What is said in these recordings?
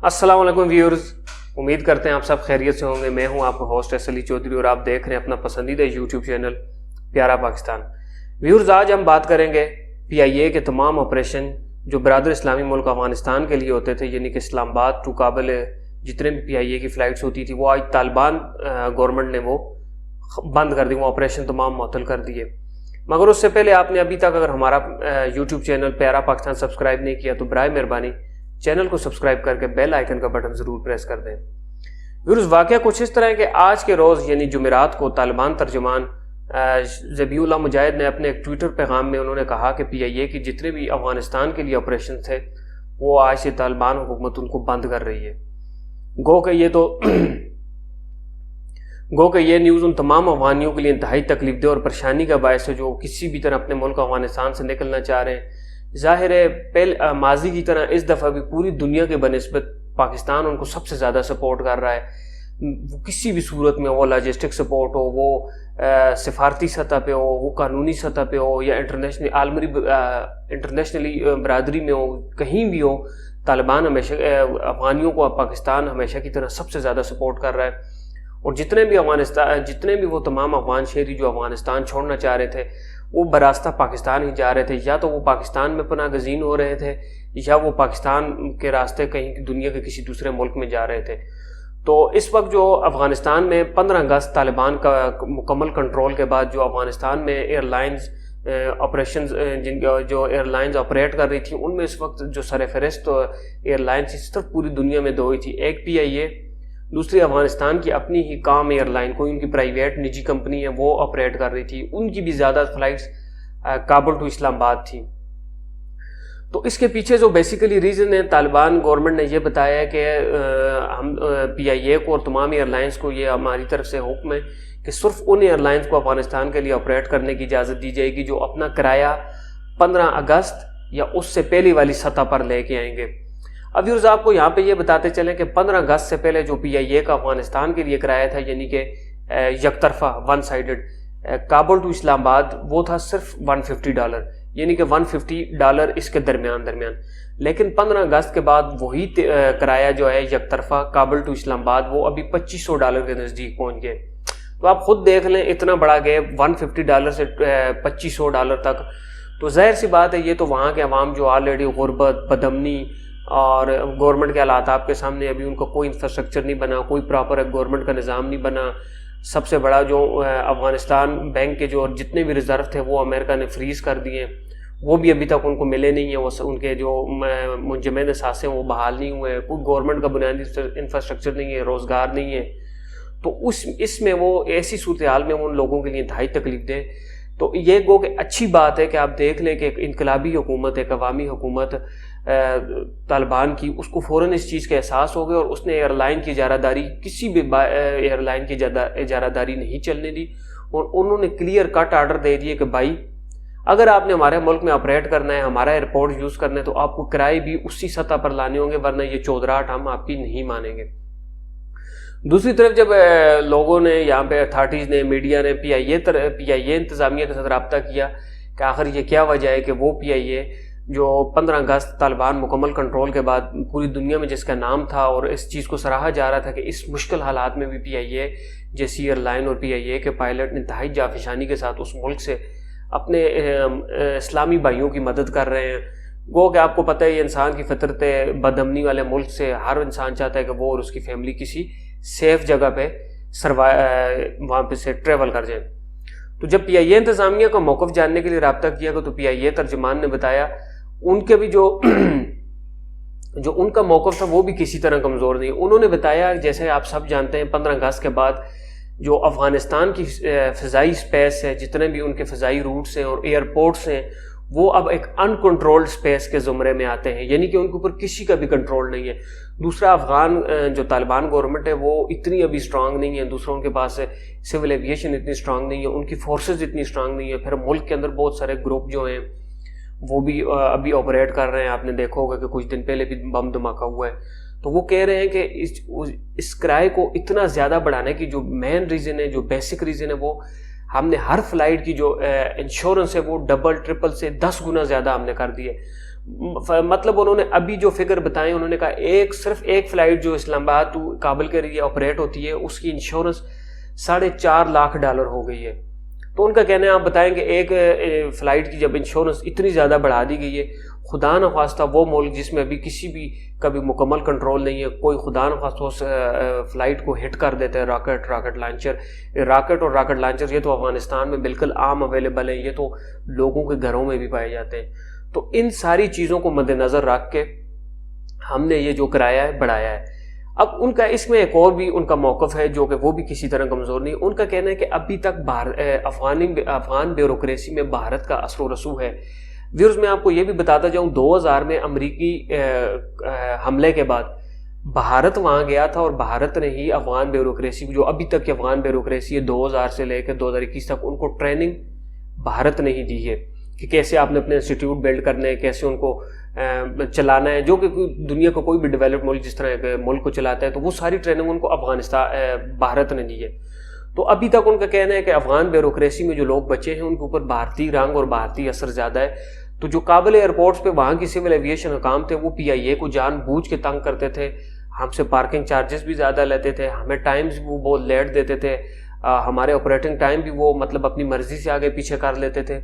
السلام علیکم ویورز، امید کرتے ہیں آپ سب خیریت سے ہوں گے۔ میں ہوں آپ کا ہوسٹ علی چودھری اور آپ دیکھ رہے ہیں اپنا پسندیدہ یوٹیوب چینل پیارا پاکستان۔ ویورز، آج ہم بات کریں گے پی آئی اے کے تمام آپریشن جو برادر اسلامی ملک افغانستان کے لیے ہوتے تھے، یعنی کہ اسلام آباد ٹو کابل جتنے بھی پی آئی اے کی فلائٹس ہوتی تھی وہ آج طالبان گورنمنٹ نے وہ بند کر دی، وہ آپریشن تمام معطل کر دیے۔ مگر اس سے پہلے آپ نے ابھی تک اگر ہمارا یوٹیوب چینل پیارا پاکستان سبسکرائب نہیں کیا تو برائے مہربانی چینل کو سبسکرائب کر کے بیل آئیکن کا بٹن ضرور پریس کر دیں۔ ویورز، واقعہ کچھ اس طرح ہے کہ آج کے روز یعنی جمعرات کو طالبان ترجمان ذبیح اللہ مجاہد نے اپنے ایک ٹویٹر پیغام میں انہوں نے کہا کہ پی آئی اے کی جتنے بھی افغانستان کے لیے آپریشن تھے وہ آج سے طالبان حکومت ان کو بند کر رہی ہے۔ گو کہ یہ نیوز ان تمام افغانیوں کے لیے انتہائی تکلیف دہ اور پریشانی کا باعث ہے جو کسی بھی طرح اپنے ملک افغانستان سے نکلنا چاہ رہے ہیں۔ ظاہر ہے ماضی کی طرح اس دفعہ بھی پوری دنیا کے بنسبت پاکستان ان کو سب سے زیادہ سپورٹ کر رہا ہے، وہ کسی بھی صورت میں، وہ لاجسٹک سپورٹ ہو، وہ سفارتی سطح پہ ہو، وہ قانونی سطح پہ ہو، یا انٹرنیشنلی برادری میں ہو، کہیں بھی ہو، طالبان ہمیشہ افغانیوں کو پاکستان ہمیشہ کی طرح سب سے زیادہ سپورٹ کر رہا ہے۔ اور جتنے بھی وہ تمام افغان شہری جو افغانستان چھوڑنا چاہ رہے تھے وہ براستہ پاکستان ہی جا رہے تھے، یا تو وہ پاکستان میں پناہ گزین ہو رہے تھے یا وہ پاکستان کے راستے کہیں دنیا کے کسی دوسرے ملک میں جا رہے تھے۔ تو اس وقت جو افغانستان میں 15 اگست طالبان کا مکمل کنٹرول کے بعد جو افغانستان میں ایئر لائنز آپریشنز جو ایئر لائنز آپریٹ کر رہی تھیں ان میں اس وقت جو سر فہرست ایئر لائنز صرف پوری دنیا میں دو ہی تھی، ایک پی آئی اے، دوسری افغانستان کی اپنی ہی کام ایئر لائن، کوئی ان کی پرائیویٹ نجی کمپنی ہے وہ آپریٹ کر رہی تھی، ان کی بھی زیادہ فلائٹس کابل ٹو اسلام آباد تھیں۔ تو اس کے پیچھے جو بیسیکلی ریزن ہے، طالبان گورنمنٹ نے یہ بتایا ہے کہ ہم پی آئی اے کو اور تمام ایئر لائنز کو یہ ہماری طرف سے حکم ہے کہ صرف ان ایئر لائنز کو افغانستان کے لیے آپریٹ کرنے کی اجازت دی جائے گی جو اپنا کرایہ 15 اگست یا اس سے پہلی والی سطح پر لے کے آئیں گے۔ اب ویورز، آپ کو یہاں پہ یہ بتاتے چلیں کہ 15 اگست سے پہلے جو پی آئی اے کا افغانستان کے لیے کرایہ تھا، یعنی کہ یک طرفہ ون سائیڈڈ کابل ٹو اسلام آباد، وہ تھا صرف $150، یعنی کہ $150 اس کے درمیان۔ لیکن 15 اگست کے بعد وہی کرایہ جو ہے یک طرفہ کابل ٹو اسلام آباد وہ ابھی $2500 کے نزدیک پہنچ گئے۔ تو آپ خود دیکھ لیں اتنا بڑا گیپ $150 سے $2500 تک۔ تو ظاہر سی بات ہے یہ تو وہاں کے عوام جو آلریڈی غربت، بدامنی اور گورنمنٹ کے حالات آپ کے سامنے، ابھی ان کا کوئی انفراسٹرکچر نہیں بنا، کوئی پراپر گورنمنٹ کا نظام نہیں بنا۔ سب سے بڑا جو افغانستان بینک کے جو جتنے بھی ریزرو تھے وہ امریکہ نے فریز کر دیے، وہ بھی ابھی تک ان کو ملے نہیں ہیں، وہ ان کے جو منجمد اثاثے ہیں وہ بحال نہیں ہوئے، کوئی گورنمنٹ کا بنیادی انفراسٹرکچر نہیں ہے، روزگار نہیں ہے۔ تو اس میں وہ ایسی صورتحال میں ان لوگوں کے لیے انتہائی تکلیف دہ۔ تو یہ گو کہ اچھی بات ہے کہ آپ دیکھ لیں کہ ایک انقلابی حکومت، ایک عوامی حکومت طالبان کی، اس کو فوراً اس چیز کا احساس ہو گیا اور اس نے ایئر لائن کی اجارہ داری، کسی بھی ایئر لائن کی اجارہ داری نہیں چلنے دی، اور انہوں نے کلیئر کٹ آرڈر دے دیے کہ بھائی اگر آپ نے ہمارے ملک میں آپریٹ کرنا ہے، ہمارا ایئرپورٹ یوز کرنا ہے تو آپ کو کرائے بھی اسی سطح پر لانے ہوں گے، ورنہ یہ چودراہٹ ہم آپ کی نہیں مانیں گے۔ دوسری طرف جب لوگوں نے یہاں پہ اتھارٹیز نے، میڈیا نے پی آئی اے انتظامیہ کے ساتھ رابطہ کیا کہ آخر یہ کیا وجہ ہے کہ وہ پی آئی اے جو 15 اگست طالبان مکمل کنٹرول کے بعد پوری دنیا میں جس کا نام تھا اور اس چیز کو سراہا جا رہا تھا کہ اس مشکل حالات میں بھی پی آئی اے جیسی ایئر لائن اور پی آئی اے کے پائلٹ انتہائی جافشانی کے ساتھ اس ملک سے اپنے اسلامی بھائیوں کی مدد کر رہے ہیں۔ گو کہ آپ کو پتہ ہے یہ انسان کی فطرت ہے، بدامنی والے ملک سے ہر انسان چاہتا ہے کہ وہ اور اس کی فیملی کسی سیف جگہ پہ وہاں پہ سے ٹریول کر جائیں۔ تو جب پی آئی اے انتظامیہ کا موقف جاننے کے لیے رابطہ کیا گیا تو پی آئی اے ترجمان نے بتایا ان کے بھی جو ان کا موقف تھا وہ بھی کسی طرح کمزور نہیں۔ انہوں نے بتایا جیسے آپ سب جانتے ہیں 15 اگست کے بعد جو افغانستان کی فضائی اسپیس ہے، جتنے بھی ان کے فضائی روٹس ہیں اور ایئرپورٹس ہیں، وہ اب ایک ان کنٹرولڈ اسپیس کے زمرے میں آتے ہیں، یعنی کہ ان کے اوپر کسی کا بھی کنٹرول نہیں ہے۔ دوسرا افغان جو طالبان گورنمنٹ ہے وہ اتنی ابھی اسٹرانگ نہیں ہے، دوسرا ان کے پاس سول ایویشن اتنی اسٹرانگ نہیں ہے، ان کی فورسز اتنی اسٹرانگ نہیں ہے، پھر ملک کے اندر بہت سارے گروپ جو ہیں وہ بھی ابھی آپریٹ کر رہے ہیں۔ آپ نے دیکھا ہوگا کہ کچھ دن پہلے بھی بم دھماکہ ہوا ہے۔ تو وہ کہہ رہے ہیں کہ اس کرائے کو اتنا زیادہ بڑھانے کی جو مین ریزن ہے، جو بیسک ریزن ہے، وہ ہم نے ہر فلائٹ کی جو انشورنس ہے وہ ڈبل ٹرپل سے 10 گنا زیادہ ہم نے کر دی ہے۔ مطلب انہوں نے ابھی جو فگر بتائیں، انہوں نے کہا صرف ایک فلائٹ جو اسلام آباد ٹو کابل کے لیے آپریٹ ہوتی ہے اس کی انشورنس $4.5 لاکھ ہو گئی ہے. تو ان کا کہنا ہے آپ بتائیں کہ ایک فلائٹ کی جب انشورنس اتنی زیادہ بڑھا دی گئی ہے، خدا نخواستہ وہ ملک جس میں ابھی کسی بھی کبھی مکمل کنٹرول نہیں ہے، کوئی خدا نخواستہ اس فلائٹ کو ہٹ کر دیتا ہے راکٹ لانچر یہ تو افغانستان میں بالکل عام اویلیبل ہیں، یہ تو لوگوں کے گھروں میں بھی پائے جاتے ہیں. تو ان ساری چیزوں کو مد نظر رکھ کے ہم نے یہ جو کرایا ہے بڑھایا ہے. اب ان کا اس میں ایک اور بھی ان کا موقف ہے جو کہ وہ بھی کسی طرح کمزور نہیں. ان کا کہنا ہے کہ ابھی تک افغان بیوروکریسی میں بھارت کا اثر و رسوخ ہے. ویورز میں آپ کو یہ بھی بتاتا جاؤں 2000 میں امریکی حملے کے بعد بھارت وہاں گیا تھا اور بھارت نے ہی افغان بیوروکریسی جو ابھی تک کی افغان بیوروکریسی ہے 2000 سے لے کے 2021 تک ان کو ٹریننگ بھارت نے ہی دی ہے کہ کیسے آپ نے اپنے انسٹیٹیوٹ بلڈ کرنے ہیں، کیسے ان کو چلانا ہے، جو کہ دنیا کا کوئی بھی ڈیولپڈ ملک جس طرح کے ملک کو چلاتا ہے تو وہ ساری ٹریننگ ان کو بھارت نے دی ہے. تو ابھی تک ان کا کہنا ہے کہ افغان بیوروکریسی میں جو لوگ بچے ہیں ان کے اوپر بھارتی رنگ اور بھارتی اثر زیادہ ہے. تو جو کابل ایئرپورٹس پہ وہاں کی سول ایویشن حکام تھے وہ PIA کو جان بوجھ کے تنگ کرتے تھے، ہم سے پارکنگ چارجز بھی زیادہ لیتے تھے، ہمیں ٹائمز بھی وہ بہت لیٹ دیتے تھے، ہمارے آپریٹنگ ٹائم بھی وہ مطلب اپنی مرضی سے آگے پیچھے کر لیتے تھے.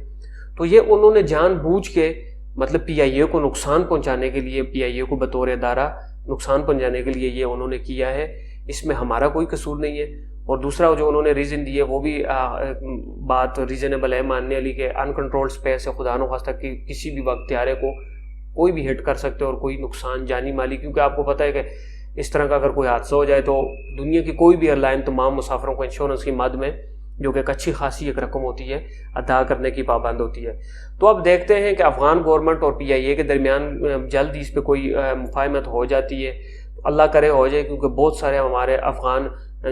تو یہ انہوں نے جان بوجھ کے مطلب PIA کو نقصان پہنچانے کے لیے، PIA کو بطور ادارہ نقصان پہنچانے کے لیے یہ انہوں نے کیا ہے. اس میں ہمارا کوئی قصور نہیں ہے. اور دوسرا جو انہوں نے ریزن دی ہے وہ بھی بات ریزنیبل ہے ماننے والی کہ ان کنٹرول اسپیس ہے، خدا نخواستہ کہ کسی بھی وقت طیارے کو کوئی بھی ہٹ کر سکتے اور کوئی نقصان جانی مالی، کیونکہ آپ کو پتہ ہے کہ اس طرح کا اگر کوئی حادثہ ہو جائے تو دنیا کی کوئی بھی ایئر لائن تمام مسافروں کو انشورنس کی مد میں جو کہ ایک اچھی خاصی ایک رقم ہوتی ہے ادا کرنے کی پابند ہوتی ہے. تو اب دیکھتے ہیں کہ افغان گورنمنٹ اور PIA کے درمیان جلد ہی اس پہ کوئی مفاہمت ہو جاتی ہے، اللہ کرے ہو جائے، کیونکہ بہت سارے ہمارے افغان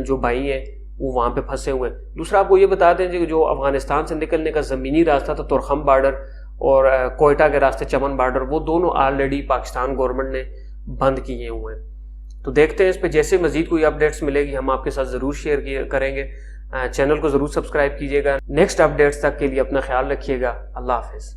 جو بھائی ہیں وہ وہاں پہ پھنسے ہوئے ہیں. دوسرا آپ کو یہ بتا دیں کہ جو افغانستان سے نکلنے کا زمینی راستہ تھا تورخم بارڈر اور کوئٹہ کے راستے چمن بارڈر، وہ دونوں آلریڈی پاکستان گورنمنٹ نے بند کیے ہوئے ہیں. تو دیکھتے ہیں اس پہ جیسے مزید کوئی اپڈیٹس ملے گی ہم آپ کے ساتھ ضرور شیئر کریں گے. چینل کو ضرور سبسکرائب کیجیے گا. نیکسٹ اپڈیٹس تک کے لیے اپنا خیال رکھیے گا. اللہ حافظ.